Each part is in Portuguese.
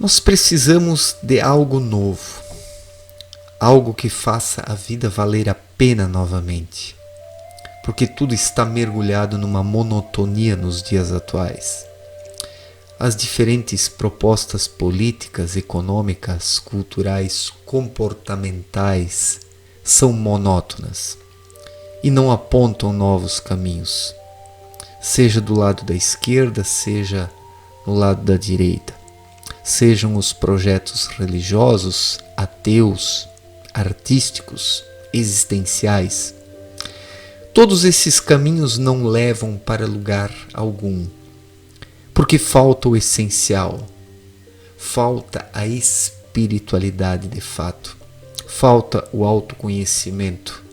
Nós precisamos de algo novo, algo que faça a vida valer a pena novamente, porque tudo está mergulhado numa monotonia nos dias atuais. As diferentes propostas políticas, econômicas, culturais, comportamentais são monótonas e não apontam novos caminhos, seja do lado da esquerda, seja no lado da direita. Sejam os projetos religiosos, ateus, artísticos, existenciais. Todos esses caminhos não levam para lugar algum, porque falta o essencial, falta a espiritualidade de fato, falta o autoconhecimento,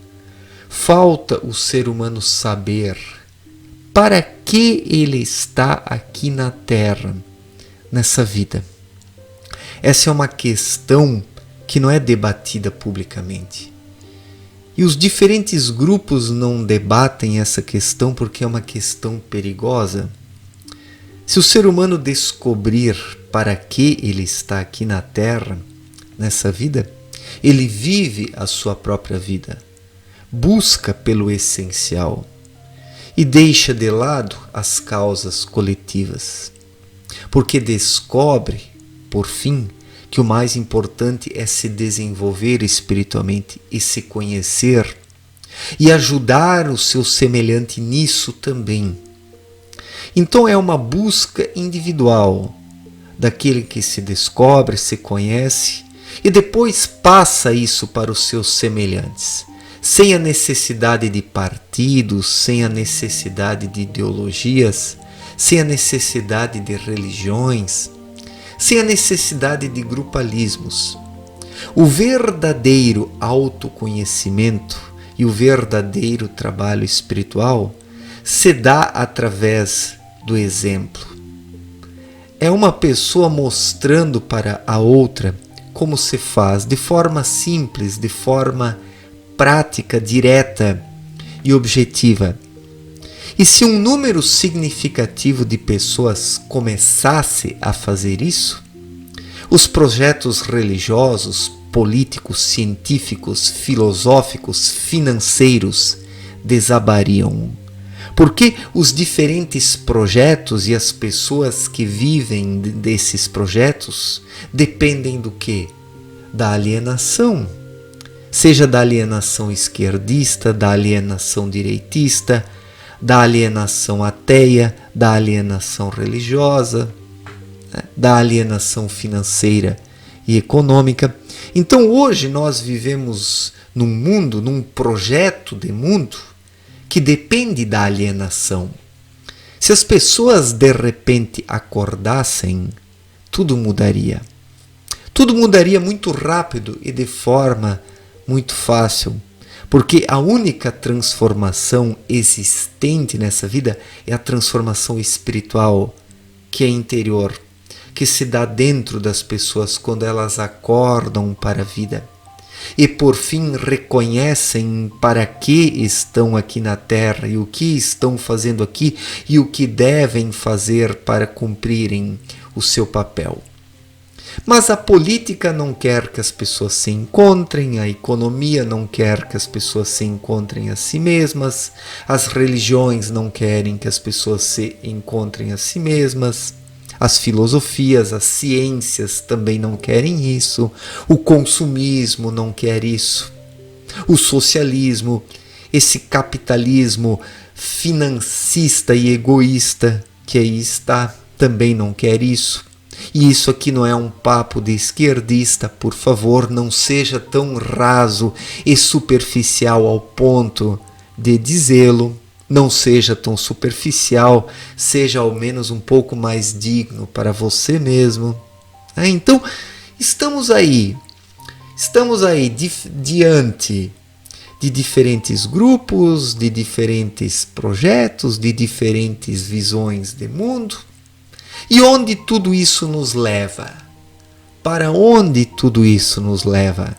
falta o ser humano saber para que ele está aqui na Terra, nessa vida. Essa é uma questão que não é debatida publicamente. E os diferentes grupos não debatem essa questão porque é uma questão perigosa. Se o ser humano descobrir para que ele está aqui na Terra, nessa vida, ele vive a sua própria vida, busca pelo essencial e deixa de lado as causas coletivas, porque descobre, por fim, que o mais importante é se desenvolver espiritualmente e se conhecer e ajudar o seu semelhante nisso também. Então é uma busca individual daquele que se descobre, se conhece e depois passa isso para os seus semelhantes, sem a necessidade de partidos, sem a necessidade de ideologias, sem a necessidade de religiões, sem a necessidade de grupalismos. O verdadeiro autoconhecimento e o verdadeiro trabalho espiritual se dá através do exemplo. É uma pessoa mostrando para a outra como se faz, de forma simples, de forma prática, direta e objetiva. E se um número significativo de pessoas começasse a fazer isso, os projetos religiosos, políticos, científicos, filosóficos, financeiros desabariam. Porque os diferentes projetos e as pessoas que vivem desses projetos dependem do quê? Da alienação. Seja da alienação esquerdista, da alienação direitista, da alienação ateia, da alienação religiosa, da alienação financeira e econômica. Então hoje nós vivemos num mundo, num projeto de mundo que depende da alienação. Se as pessoas de repente acordassem, tudo mudaria. Tudo mudaria muito rápido e de forma muito fácil. Porque a única transformação existente nessa vida é a transformação espiritual, que é interior, que se dá dentro das pessoas quando elas acordam para a vida. E por fim reconhecem para que estão aqui na Terra e o que estão fazendo aqui e o que devem fazer para cumprirem o seu papel. Mas a política não quer que as pessoas se encontrem, a economia não quer que as pessoas se encontrem a si mesmas, as religiões não querem que as pessoas se encontrem a si mesmas, as filosofias, as ciências também não querem isso, o consumismo não quer isso, o socialismo, esse capitalismo financista e egoísta que aí está, também não quer isso. E isso aqui não é um papo de esquerdista, por favor, não seja tão raso e superficial ao ponto de dizê-lo, não seja tão superficial, seja ao menos um pouco mais digno para você mesmo. Então, estamos aí diante de diferentes grupos, de diferentes projetos, de diferentes visões de mundo. E onde tudo isso nos leva? Para onde tudo isso nos leva?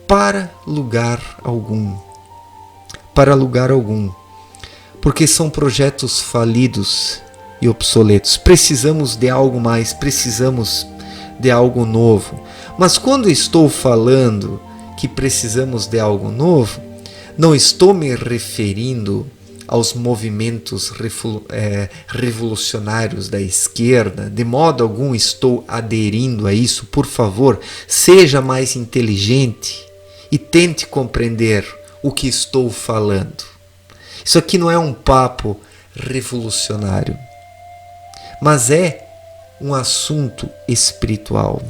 Para lugar algum. Para lugar algum. Porque são projetos falidos e obsoletos. Precisamos de algo mais, precisamos de algo novo. Mas quando estou falando que precisamos de algo novo, não estou me referindo aos movimentos revolucionários da esquerda. De modo algum estou aderindo a isso. Por favor, seja mais inteligente e tente compreender o que estou falando. Isso aqui não é um papo revolucionário, mas é um assunto espiritual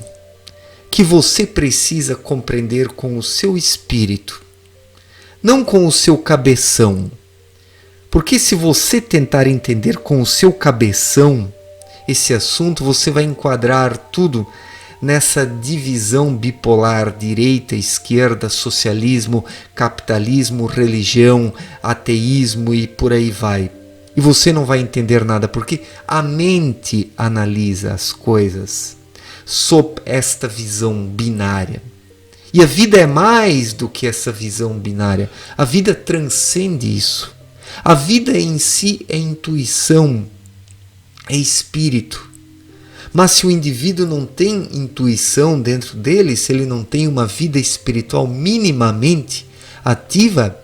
que você precisa compreender com o seu espírito, não com o seu cabeção. Porque se você tentar entender com o seu cabeção esse assunto, você vai enquadrar tudo nessa divisão bipolar, direita, esquerda, socialismo, capitalismo, religião, ateísmo e por aí vai. E você não vai entender nada, porque a mente analisa as coisas sob esta visão binária. E a vida é mais do que essa visão binária. A vida transcende isso. A vida em si é intuição, é espírito. Mas se o indivíduo não tem intuição dentro dele, se ele não tem uma vida espiritual minimamente ativa,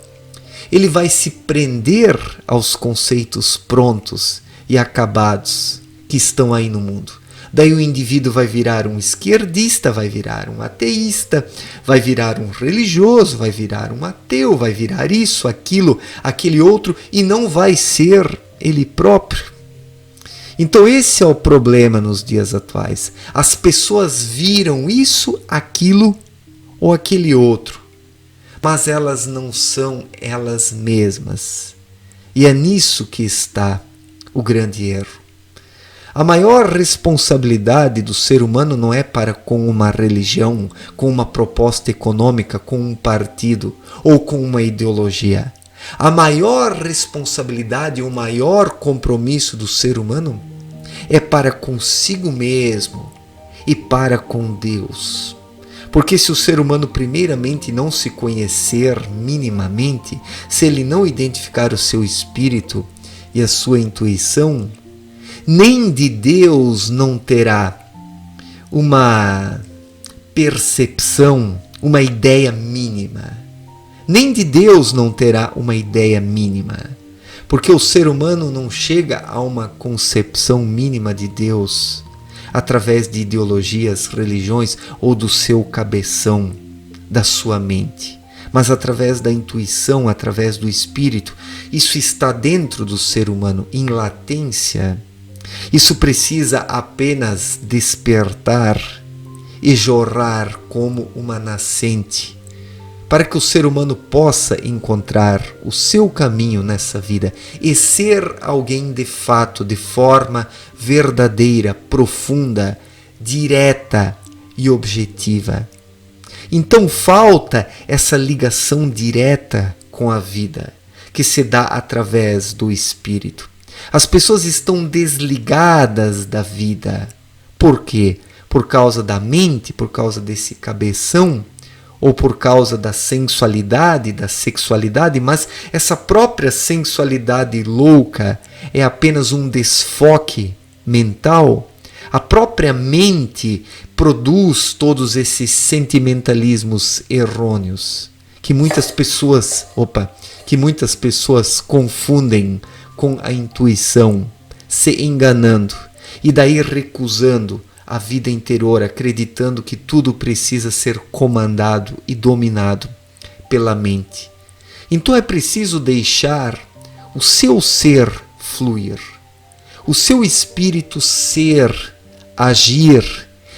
ele vai se prender aos conceitos prontos e acabados que estão aí no mundo. Daí o indivíduo vai virar um esquerdista, vai virar um ateísta, vai virar um religioso, vai virar um ateu, vai virar isso, aquilo, aquele outro, e não vai ser ele próprio. Então esse é o problema nos dias atuais. As pessoas viram isso, aquilo ou aquele outro, mas elas não são elas mesmas. E é nisso que está o grande erro. A maior responsabilidade do ser humano não é para com uma religião, com uma proposta econômica, com um partido ou com uma ideologia. A maior responsabilidade, o maior compromisso do ser humano é para consigo mesmo e para com Deus. Porque se o ser humano primeiramente não se conhecer minimamente, se ele não identificar o seu espírito e a sua intuição, nem de Deus não terá uma percepção, uma ideia mínima. Nem de Deus não terá uma ideia mínima. Porque o ser humano não chega a uma concepção mínima de Deus através de ideologias, religiões ou do seu cabeção, da sua mente, mas através da intuição, através do espírito. Isso está dentro do ser humano, em latência. Isso precisa apenas despertar e jorrar como uma nascente, para que o ser humano possa encontrar o seu caminho nessa vida e ser alguém de fato, de forma verdadeira, profunda, direta e objetiva. Então falta essa ligação direta com a vida, que se dá através do espírito. As pessoas estão desligadas da vida. Por quê? Por causa da mente, por causa desse cabeção, ou por causa da sensualidade, da sexualidade, mas essa própria sensualidade louca é apenas um desfoque mental. A própria mente produz todos esses sentimentalismos errôneos que muitas pessoas confundem com a intuição, se enganando e daí recusando a vida interior, acreditando que tudo precisa ser comandado e dominado pela mente. Então é preciso deixar o seu ser fluir, o seu espírito ser, agir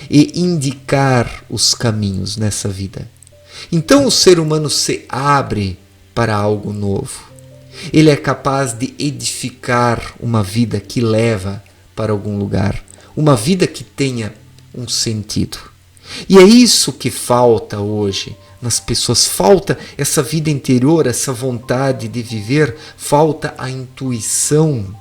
e indicar os caminhos nessa vida. Então o ser humano se abre para algo novo. Ele é capaz de edificar uma vida que leva para algum lugar, uma vida que tenha um sentido. E é isso que falta hoje nas pessoas. Falta essa vida interior, essa vontade de viver, falta a intuição,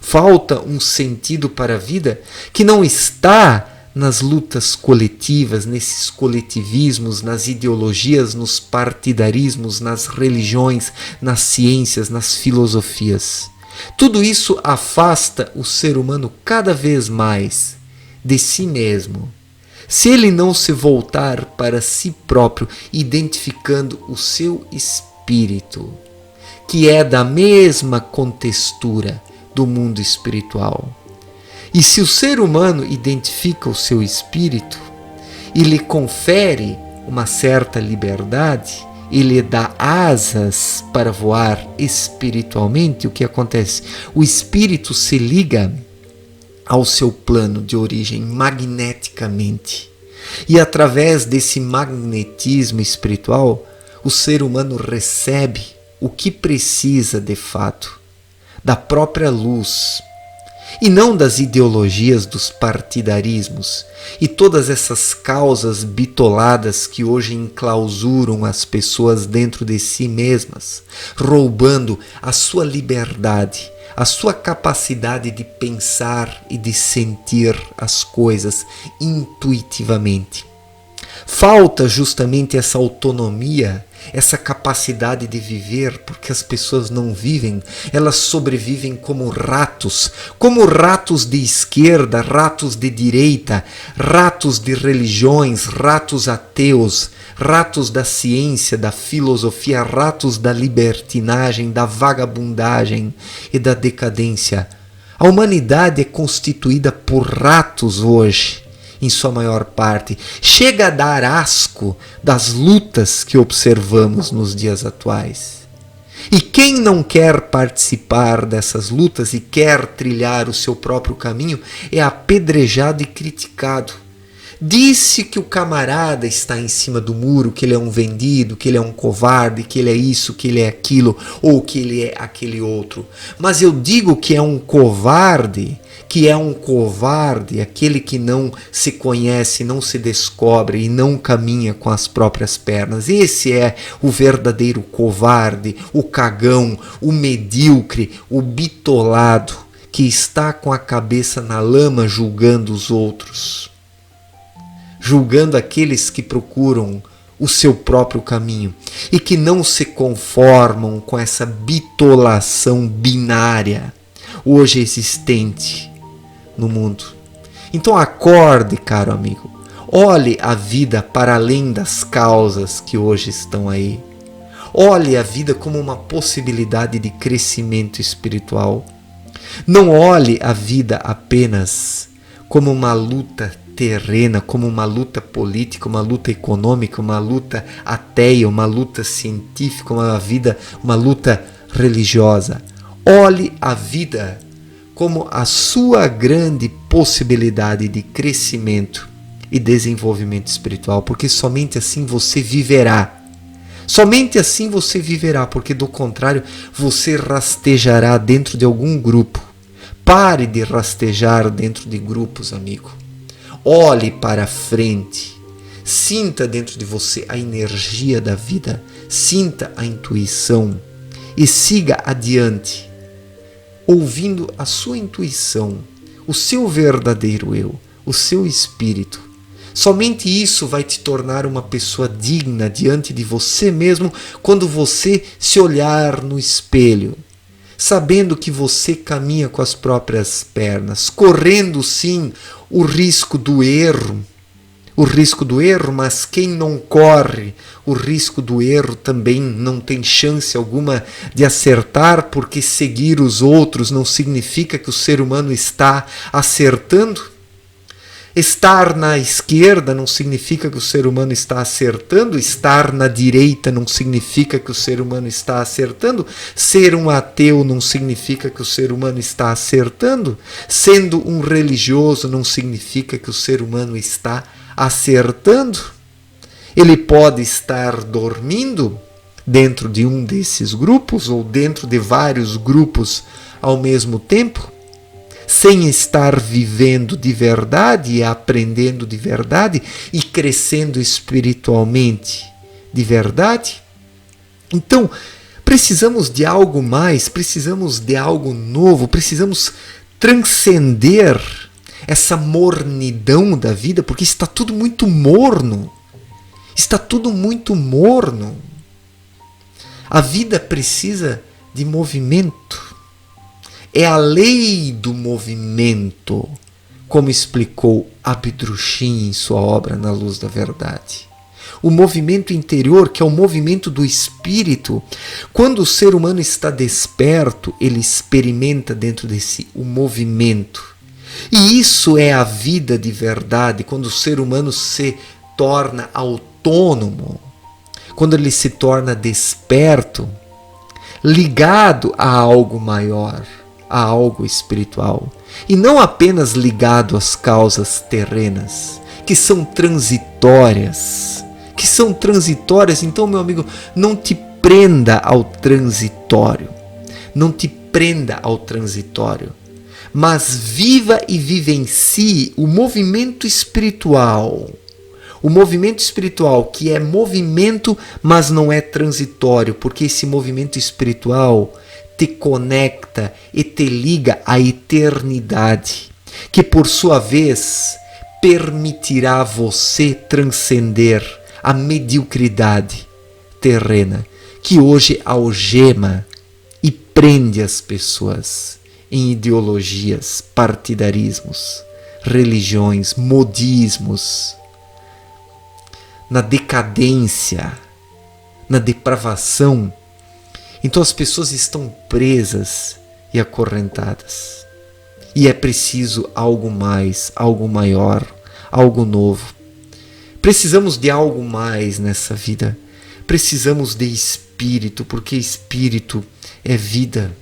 falta um sentido para a vida que não está nas lutas coletivas, nesses coletivismos, nas ideologias, nos partidarismos, nas religiões, nas ciências, nas filosofias. Tudo isso afasta o ser humano cada vez mais de si mesmo, se ele não se voltar para si próprio, identificando o seu espírito, que é da mesma contextura do mundo espiritual. E se o ser humano identifica o seu espírito e lhe confere uma certa liberdade, e lhe dá asas para voar espiritualmente, o que acontece? O espírito se liga ao seu plano de origem magneticamente. E através desse magnetismo espiritual, o ser humano recebe o que precisa de fato, da própria luz, e não das ideologias dos partidarismos e todas essas causas bitoladas que hoje enclausuram as pessoas dentro de si mesmas, roubando a sua liberdade, a sua capacidade de pensar e de sentir as coisas intuitivamente. Falta justamente essa autonomia, essa capacidade de viver, porque as pessoas não vivem, elas sobrevivem como ratos de esquerda, ratos de direita, ratos de religiões, ratos ateus, ratos da ciência, da filosofia, ratos da libertinagem, da vagabundagem e da decadência. A humanidade é constituída por ratos hoje, em sua maior parte. Chega a dar asco das lutas que observamos nos dias atuais. E quem não quer participar dessas lutas e quer trilhar o seu próprio caminho é apedrejado e criticado. Disse que o camarada está em cima do muro, que ele é um vendido, que ele é um covarde, que ele é isso, que ele é aquilo, ou que ele é aquele outro. Mas eu digo que é um covarde aquele que não se conhece, não se descobre e não caminha com as próprias pernas. Esse é o verdadeiro covarde, o cagão, o medíocre, o bitolado, que está com a cabeça na lama julgando os outros, julgando aqueles que procuram o seu próprio caminho e que não se conformam com essa bitolação binária hoje existente no mundo. Então acorde, caro amigo, olhe a vida para além das causas que hoje estão aí. Olhe a vida como uma possibilidade de crescimento espiritual. Não olhe a vida apenas como uma luta terrena, como uma luta política, uma luta econômica, uma luta ateia, uma luta científica, uma luta religiosa. Olhe a vida como a sua grande possibilidade de crescimento e desenvolvimento espiritual, porque somente assim você viverá. Somente assim você viverá, porque do contrário você rastejará dentro de algum grupo. Pare de rastejar dentro de grupos, amigo. Olhe para frente. Sinta dentro de você a energia da vida. Sinta a intuição e siga adiante, ouvindo a sua intuição, o seu verdadeiro eu, o seu espírito. Somente isso vai te tornar uma pessoa digna diante de você mesmo quando você se olhar no espelho, sabendo que você caminha com as próprias pernas, correndo sim o risco do erro, mas quem não corre o risco do erro também não tem chance alguma de acertar, porque seguir os outros não significa que o ser humano está acertando. Estar na esquerda não significa que o ser humano está acertando, estar na direita não significa que o ser humano está acertando, ser um ateu não significa que o ser humano está acertando, sendo um religioso não significa que o ser humano está acertando. Ele pode estar dormindo dentro de um desses grupos ou dentro de vários grupos ao mesmo tempo, sem estar vivendo de verdade e aprendendo de verdade e crescendo espiritualmente de verdade. Então, precisamos de algo mais, precisamos de algo novo, precisamos transcender essa mornidão da vida, porque está tudo muito morno. Está tudo muito morno. A vida precisa de movimento. É a lei do movimento. como explicou Abdrushim em sua obra Na Luz da Verdade. O movimento interior, que é o movimento do espírito, quando o ser humano está desperto, ele experimenta dentro de si o movimento. E isso é a vida de verdade, quando o ser humano se torna autônomo, quando ele se torna desperto, ligado a algo maior, a algo espiritual, e não apenas ligado às causas terrenas, que são transitórias. Então, meu amigo, não te prenda ao transitório, mas viva e vivencie o movimento espiritual. O movimento espiritual, que é movimento, mas não é transitório, porque esse movimento espiritual te conecta e te liga à eternidade, que por sua vez permitirá você transcender a mediocridade terrena, que hoje algema e prende as pessoas em ideologias, partidarismos, religiões, modismos, na decadência, na depravação. Então as pessoas estão presas e acorrentadas. E é preciso algo mais, algo maior, algo novo. Precisamos de algo mais nessa vida. Precisamos de espírito, porque espírito é vida.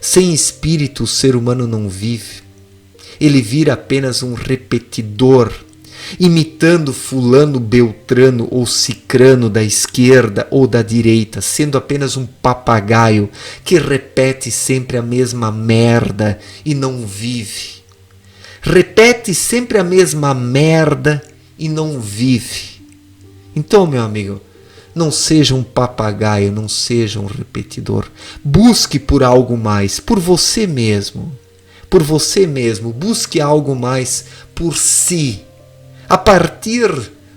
Sem espírito o ser humano não vive. Ele vira apenas um repetidor, imitando fulano, beltrano ou cicrano da esquerda ou da direita, sendo apenas um papagaio que repete sempre a mesma merda e não vive. Repete sempre a mesma merda e não vive. Então, meu amigo, não seja um papagaio, não seja um repetidor. Busque por algo mais, por você mesmo. Por você mesmo, busque algo mais por si. A partir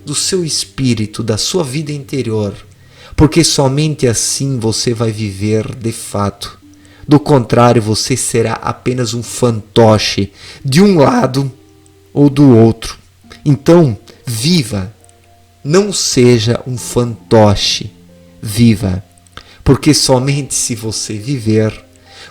do seu espírito, da sua vida interior, porque somente assim você vai viver de fato. Do contrário, você será apenas um fantoche de um lado ou do outro. Então, viva, não seja um fantoche, viva, porque somente se você viver,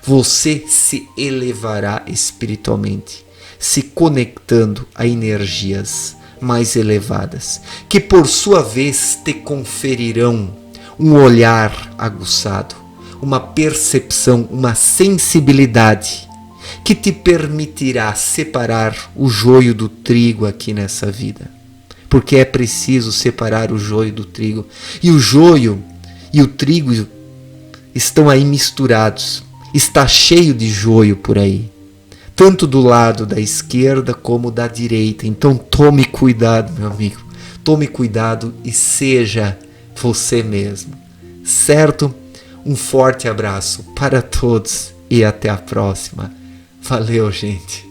você se elevará espiritualmente, se conectando a energias mais elevadas, que por sua vez te conferirão um olhar aguçado, uma percepção, uma sensibilidade que te permitirá separar o joio do trigo aqui nessa vida. Porque é preciso separar o joio do trigo. E o joio e o trigo estão aí misturados. Está cheio de joio por aí. Tanto do lado da esquerda como da direita. Então tome cuidado, meu amigo. Tome cuidado e seja você mesmo. Certo? Um forte abraço para todos e até a próxima. Valeu, gente.